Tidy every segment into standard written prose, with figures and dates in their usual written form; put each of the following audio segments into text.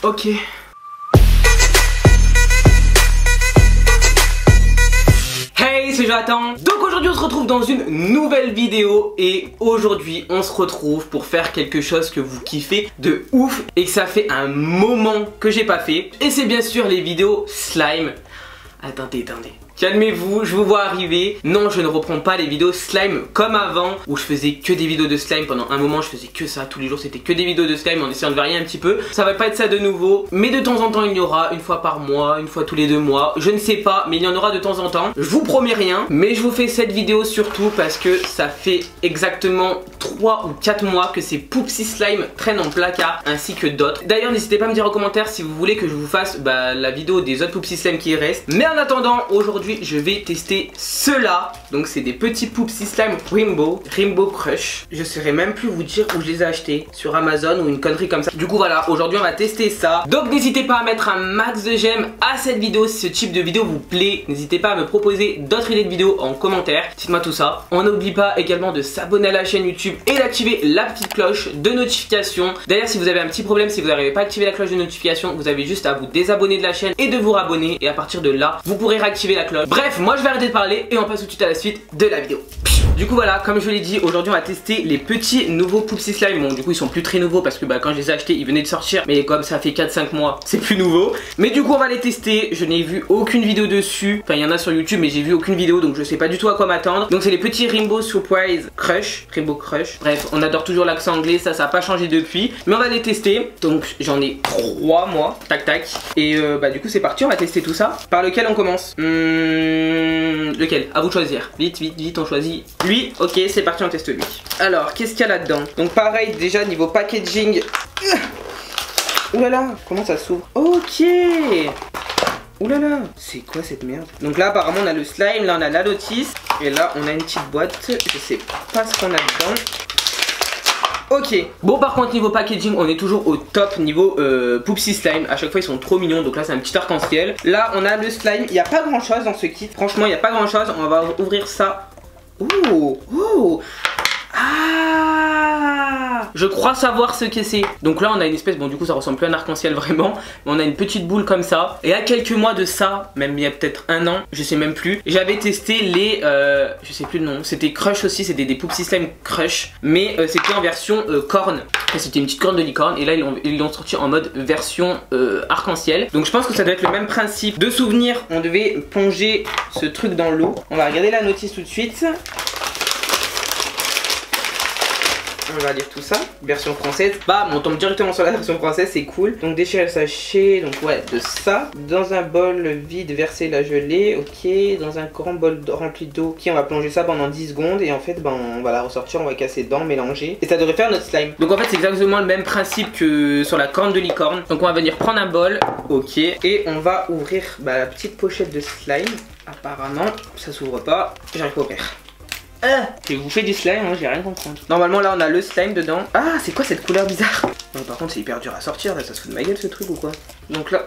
Ok. Hey, c'est Jonathan. Donc aujourd'hui on se retrouve dans une nouvelle vidéo. Et aujourd'hui on se retrouve pour faire quelque chose que vous kiffez de ouf et que ça fait un moment que j'ai pas fait. Et c'est bien sûr les vidéos slime. Attendez. Calmez-vous, je vous vois arriver. Non, je ne reprends pas les vidéos slime comme avant, où je faisais que des vidéos de slime. Pendant un moment, je faisais que ça. Tous les jours, c'était que des vidéos de slime en essayant de varier un petit peu. Ça va pas être ça de nouveau. Mais de temps en temps, il y aura une fois par mois, une fois tous les 2 mois. Je ne sais pas, mais il y en aura de temps en temps. Je vous promets rien, mais je vous fais cette vidéo surtout parce que ça fait exactement 3 ou 4 mois que ces Poopsie Slime traînent en placard, ainsi que d'autres. D'ailleurs, n'hésitez pas à me dire en commentaire si vous voulez que je vous fasse la vidéo des autres Poopsie Slime qui restent. Mais en attendant, aujourd'hui, je vais tester ceux-là. Donc c'est des petits Poopsie Slime Rainbow Crush. Je saurais même plus vous dire où je les ai achetés, sur Amazon ou une connerie comme ça. Du coup voilà, aujourd'hui on va tester ça. Donc n'hésitez pas à mettre un max de j'aime à cette vidéo si ce type de vidéo vous plaît. N'hésitez pas à me proposer d'autres idées de vidéos en commentaire. Dites-moi tout ça. On n'oublie pas également de s'abonner à la chaîne YouTube et d'activer la petite cloche de notification. D'ailleurs si vous avez un petit problème, si vous n'arrivez pas à activer la cloche de notification, vous avez juste à vous désabonner de la chaîne et de vous rabonner. Et à partir de là, vous pourrez réactiver la cloche. Bref, moi je vais arrêter de parler et on passe tout de suite à la suite de la vidéo. Du coup voilà, comme je l'ai dit, aujourd'hui on va tester les petits nouveaux Poopsie Slime. Bon du coup ils sont plus très nouveaux parce que quand je les ai achetés ils venaient de sortir. Mais comme ça fait 4-5 mois, c'est plus nouveau. Mais du coup on va les tester. Je n'ai vu aucune vidéo dessus. Enfin il y en a sur YouTube mais j'ai vu aucune vidéo. Donc je sais pas du tout à quoi m'attendre. Donc c'est les petits Rainbow Surprise Crush. Rainbow Crush. Bref, on adore toujours l'accent anglais. Ça n'a pas changé depuis. Mais on va les tester. Donc j'en ai 3 moi. Tac tac. Et du coup c'est parti, on va tester tout ça. Par lequel on commence? Lequel? À vous de choisir. Vite on choisit lui. Ok, c'est parti, on teste lui. Alors, qu'est-ce qu'il y a là-dedans? Donc pareil, déjà niveau packaging. Oulala, comment ça s'ouvre? Ok. Oulala, c'est quoi cette merde? Donc là apparemment on a le slime, là on a la lotus. Et là on a une petite boîte. Je sais pas ce qu'on a dedans. Ok, bon par contre niveau packaging on est toujours au top niveau Poopsie Slime. À chaque fois ils sont trop mignons, donc là c'est un petit arc-en-ciel. Là on a le slime, il n'y a pas grand chose dans ce kit. Franchement il n'y a pas grand chose, on va ouvrir ça. Oh. Ah, je crois savoir ce que c'est. Donc là on a une espèce, bon du coup ça ressemble plus à un arc-en-ciel vraiment. Mais on a une petite boule comme ça. Et à quelques mois de ça, même il y a peut-être 1 an, je sais même plus, j'avais testé les, je sais plus le nom. C'était Crush aussi, c'était des Poopsie Slime Crush. Mais c'était en version corne. C'était une petite corne de licorne. Et là ils l'ont sorti en mode version arc-en-ciel. Donc je pense que ça doit être le même principe. De souvenir, on devait plonger ce truc dans l'eau. On va regarder la notice tout de suite. On va lire tout ça, version française. Bah, on tombe directement sur la version française, c'est cool. Donc déchirer le sachet, donc ouais, de ça. Dans un bol vide, verser la gelée, ok. Dans un grand bol rempli d'eau, ok, on va plonger ça pendant 10 secondes. Et en fait, on va la ressortir, on va casser dedans, mélanger. Et ça devrait faire notre slime. Donc en fait, c'est exactement le même principe que sur la corne de licorne. Donc on va venir prendre un bol, ok. Et on va ouvrir la petite pochette de slime. Apparemment, ça s'ouvre pas, j'arrive pas à ouvrir. J'ai bouffé du slime, hein, j'ai rien compris. Normalement là on a le slime dedans. Ah c'est quoi cette couleur bizarre? Non, par contre c'est hyper dur à sortir là, ça se fout de ma gueule ce truc ou quoi? Donc là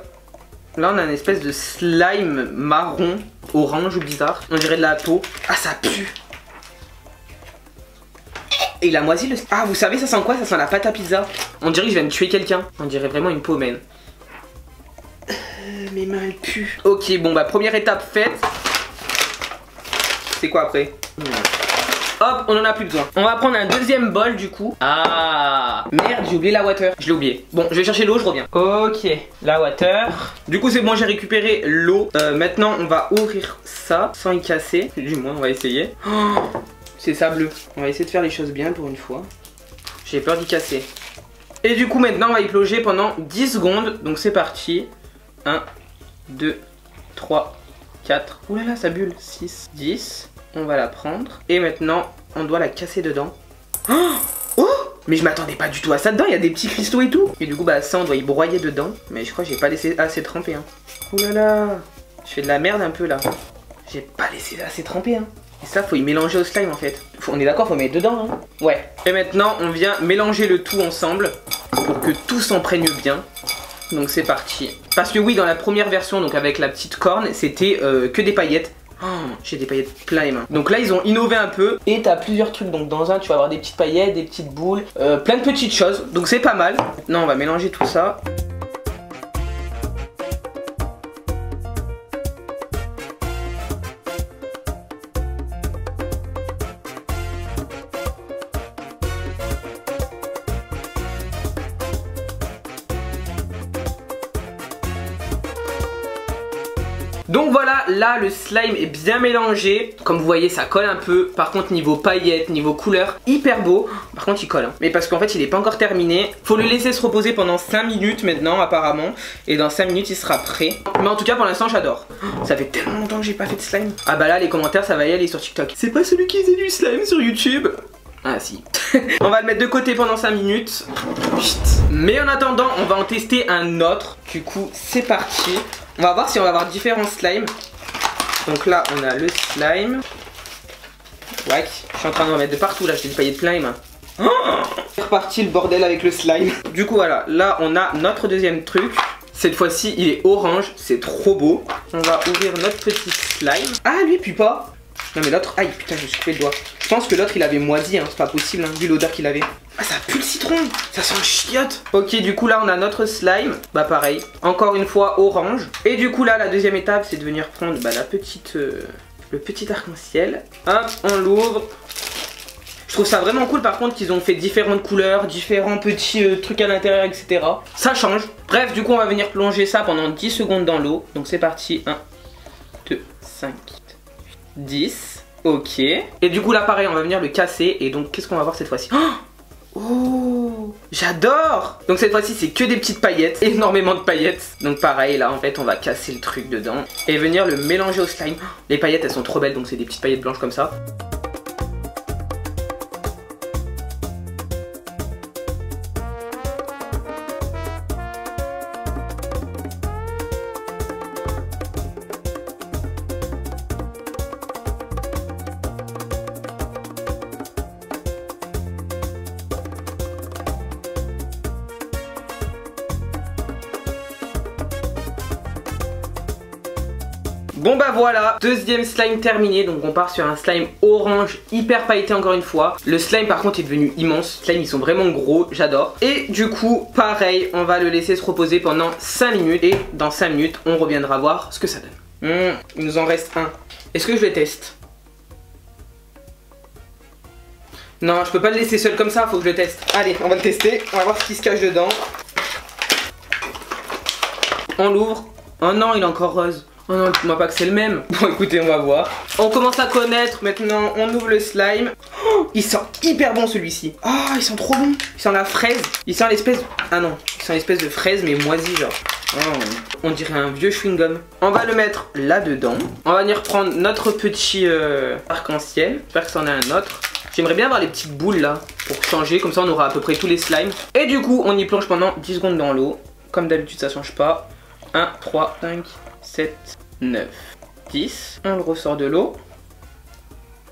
on a une espèce de slime marron, orange ou bizarre. On dirait de la peau. Ah ça pue. Et il a moisi le... Ah vous savez ça sent quoi? Ça sent la pâte à pizza. On dirait que je viens de tuer quelqu'un. On dirait vraiment une peau humaine. Mes mains elles puent. Ok bon première étape faite. C'est quoi après? Hop, on en a plus besoin. On va prendre un deuxième bol du coup. Ah merde, j'ai oublié la water. Je l'ai oublié. Bon, je vais chercher l'eau, je reviens. Ok, la water. Du coup c'est bon, j'ai récupéré l'eau. Maintenant on va ouvrir ça sans y casser. Du moins on va essayer. Oh, c'est sableux. On va essayer de faire les choses bien pour une fois. J'ai peur d'y casser. Et du coup maintenant on va y plonger pendant 10 secondes. Donc c'est parti. 1, 2, 3, 4. Ouh là là, ça bulle. 6, 10. On va la prendre. Et maintenant, on doit la casser dedans. Oh, mais je m'attendais pas du tout à ça dedans. Il y a des petits cristaux et tout. Et du coup, ça, on doit y broyer dedans. Mais je crois que j'ai pas laissé assez tremper. Hein. Ouh là là. Je fais de la merde un peu là. J'ai pas laissé assez tremper. Hein. Et ça, faut y mélanger au slime en fait. On est d'accord, faut mettre dedans. Hein. Ouais. Et maintenant, on vient mélanger le tout ensemble. Pour que tout s'imprègne bien. Donc c'est parti. Parce que oui, dans la première version, donc avec la petite corne, c'était que des paillettes. Oh, j'ai des paillettes plein les mains. Donc là ils ont innové un peu. Et t'as plusieurs trucs. Donc dans un tu vas avoir des petites paillettes, des petites boules, plein de petites choses. Donc c'est pas mal. Maintenant on va mélanger tout ça. Donc voilà, là le slime est bien mélangé. Comme vous voyez, ça colle un peu. Par contre, niveau paillettes, niveau couleur, hyper beau. Par contre, il colle, hein. Mais parce qu'en fait, il est pas encore terminé. Faut le laisser se reposer pendant 5 minutes maintenant, apparemment. Et dans 5 minutes, il sera prêt. Mais en tout cas, pour l'instant, j'adore. Ça fait tellement longtemps que j'ai pas fait de slime. Ah bah là, les commentaires, ça va y aller sur TikTok. C'est pas celui qui faisait du slime sur YouTube. Ah si. On va le mettre de côté pendant 5 minutes. Chut. Mais en attendant, on va en tester un autre. Du coup, c'est parti. On va voir si on va avoir différents slimes. Donc là, on a le slime. Ouais, je suis en train de remettre de partout là, j'ai des paillettes plein les mains. Oh, c'est reparti le bordel avec le slime. Du coup voilà, là on a notre deuxième truc. Cette fois-ci il est orange, c'est trop beau. On va ouvrir notre petit slime. Ah lui il pue pas. Non mais l'autre, aïe putain je me suis coupé le doigt. Je pense que l'autre il avait moisi, hein. C'est pas possible hein, vu l'odeur qu'il avait. Ah ça pue le citron, ça sent le chiotte. Ok du coup là on a notre slime. Bah pareil, encore une fois orange. Et du coup là la deuxième étape c'est de venir prendre bah, la petite... le petit arc-en-ciel. Hop, on l'ouvre. Je trouve ça vraiment cool par contre qu'ils ont fait différentes couleurs, différents petits trucs à l'intérieur, etc. Ça change. Bref, du coup on va venir plonger ça pendant 10 secondes dans l'eau. Donc c'est parti. 1, 2, 5, 10. Ok. Et du coup là pareil, on va venir le casser. Et donc qu'est-ce qu'on va voir cette fois-ci? Oh, j'adore. Donc cette fois-ci c'est que des petites paillettes, énormément de paillettes. Donc pareil là en fait on va casser le truc dedans et venir le mélanger au slime. Les paillettes elles sont trop belles, donc c'est des petites paillettes blanches comme ça. Bon bah voilà, deuxième slime terminé, donc on part sur un slime orange hyper pailleté encore une fois. Le slime par contre est devenu immense, les slimes ils sont vraiment gros, j'adore. Et du coup pareil, on va le laisser se reposer pendant 5 minutes et dans 5 minutes on reviendra voir ce que ça donne. Il nous en reste un. Est-ce que je le teste? Non, je peux pas le laisser seul comme ça, faut que je le teste. Allez, on va le tester, on va voir ce qui se cache dedans. On l'ouvre. Oh non, il est encore rose. Oh non, dites-moi pas que c'est le même. Bon écoutez, on va voir. On commence à connaître, maintenant on ouvre le slime. Oh, il sent hyper bon celui-ci. Oh, il sent trop bon. Il sent la fraise. Il sent l'espèce... Ah non, il sent l'espèce de fraise mais moisie genre. Oh, on dirait un vieux chewing-gum. On va le mettre là-dedans. On va venir prendre notre petit arc-en-ciel. J'espère que c'en a un autre. J'aimerais bien avoir les petites boules là pour changer, comme ça on aura à peu près tous les slimes. Et du coup, on y plonge pendant 10 secondes dans l'eau. Comme d'habitude, ça change pas. 1, 3, 5, 7, 9, 10. On le ressort de l'eau.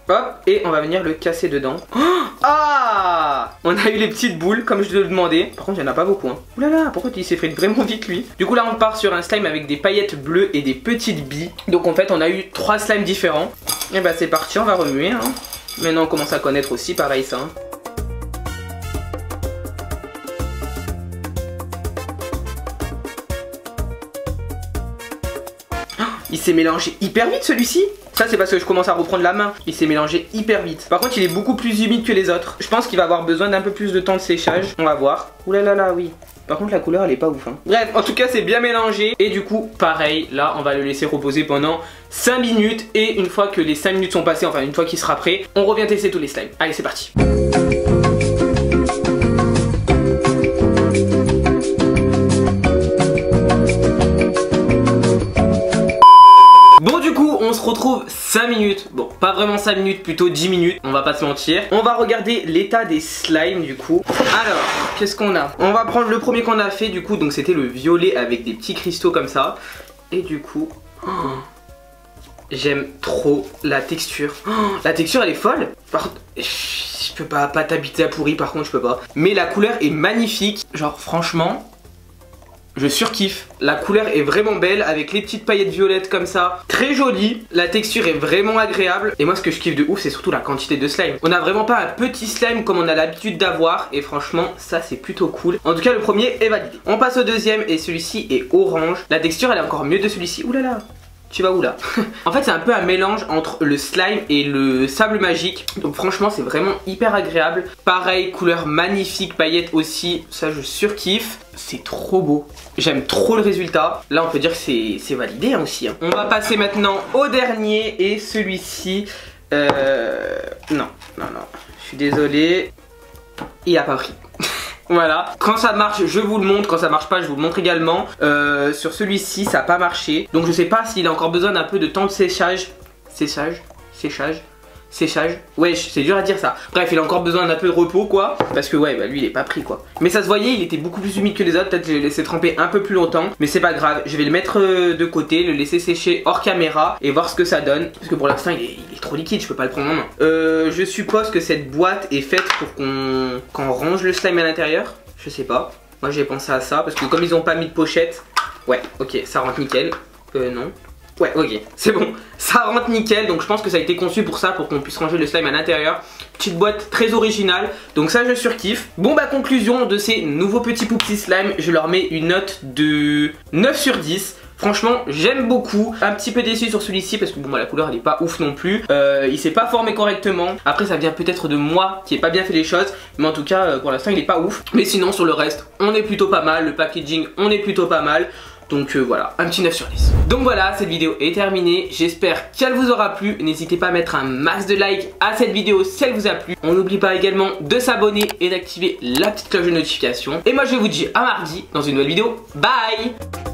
Hop, et on va venir le casser dedans. Ah, on a eu les petites boules comme je le demandais. Par contre il n'y en a pas beaucoup hein. Oulala, pourquoi il s'effrite vraiment vite lui. Du coup là on part sur un slime avec des paillettes bleues et des petites billes. Donc en fait on a eu 3 slimes différents. Et bah c'est parti, on va remuer hein. Maintenant on commence à connaître aussi pareil ça hein. Il s'est mélangé hyper vite celui-ci. Ça c'est parce que je commence à reprendre la main. Il s'est mélangé hyper vite. Par contre il est beaucoup plus humide que les autres. Je pense qu'il va avoir besoin d'un peu plus de temps de séchage. On va voir. Oulalala oui. Par contre la couleur elle est pas ouf hein. Bref, en tout cas c'est bien mélangé. Et du coup pareil, là on va le laisser reposer pendant 5 minutes. Et une fois que les 5 minutes sont passées, enfin une fois qu'il sera prêt, on revient tester tous les slimes. Allez c'est parti. On se retrouve 5 minutes, bon pas vraiment 5 minutes, plutôt 10 minutes, on va pas se mentir. On va regarder l'état des slimes du coup. Alors, qu'est-ce qu'on a? On va prendre le premier qu'on a fait du coup, donc c'était le violet avec des petits cristaux comme ça. Et du coup, j'aime trop la texture. La texture elle est folle. Par contre, je peux pas t'habiter à pourri par contre, je peux pas. Mais la couleur est magnifique, genre franchement... Je surkiffe, la couleur est vraiment belle avec les petites paillettes violettes comme ça, très jolie, la texture est vraiment agréable et moi ce que je kiffe de ouf c'est surtout la quantité de slime. On n'a vraiment pas un petit slime comme on a l'habitude d'avoir et franchement ça c'est plutôt cool. En tout cas le premier est validé. On passe au deuxième et celui-ci est orange, la texture elle est encore mieux de celui-ci. Oulala, Tu vas où là? En fait c'est un peu un mélange entre le slime et le sable magique. Donc franchement c'est vraiment hyper agréable. Pareil, couleur magnifique, paillettes aussi, ça je surkiffe. C'est trop beau. J'aime trop le résultat. Là on peut dire que c'est validé hein, aussi hein. On va passer maintenant au dernier et celui-ci non, je suis désolé. Il a pas pris. Voilà, quand ça marche je vous le montre, quand ça marche pas je vous le montre également. Sur celui-ci ça n'a pas marché. Donc je sais pas s'il a encore besoin d'un peu de temps de séchage. Séchage. Ouais, c'est dur à dire ça. Bref, il a encore besoin d'un peu de repos quoi. Parce que ouais, bah lui il est pas pris quoi. Mais ça se voyait, il était beaucoup plus humide que les autres. Peut-être que je l'ai laissé tremper un peu plus longtemps. Mais c'est pas grave, je vais le mettre de côté, le laisser sécher hors caméra et voir ce que ça donne. Parce que pour l'instant il est trop liquide, je peux pas le prendre en main. Je suppose que cette boîte est faite pour qu'on range le slime à l'intérieur. Je sais pas. Moi j'ai pensé à ça parce que comme ils ont pas mis de pochette. Ouais, ok, ça rentre nickel. Non. Ouais, ok, c'est bon, ça rentre nickel. Donc je pense que ça a été conçu pour ça, pour qu'on puisse ranger le slime à l'intérieur. Petite boîte très originale, donc ça je surkiffe. Bon bah conclusion de ces nouveaux petits poupsy slime, je leur mets une note de 9 sur 10. Franchement j'aime beaucoup. Un petit peu déçu sur celui-ci parce que bon bah la couleur elle est pas ouf non plus. Il s'est pas formé correctement. Après ça vient peut-être de moi qui ai pas bien fait les choses. Mais en tout cas pour l'instant il est pas ouf. Mais sinon sur le reste on est plutôt pas mal. Le packaging on est plutôt pas mal. Donc voilà, un petit 9 sur 10. Donc voilà, cette vidéo est terminée. J'espère qu'elle vous aura plu. N'hésitez pas à mettre un max de like à cette vidéo si elle vous a plu. On n'oublie pas également de s'abonner et d'activer la petite cloche de notification. Et moi je vous dis à mardi dans une nouvelle vidéo. Bye!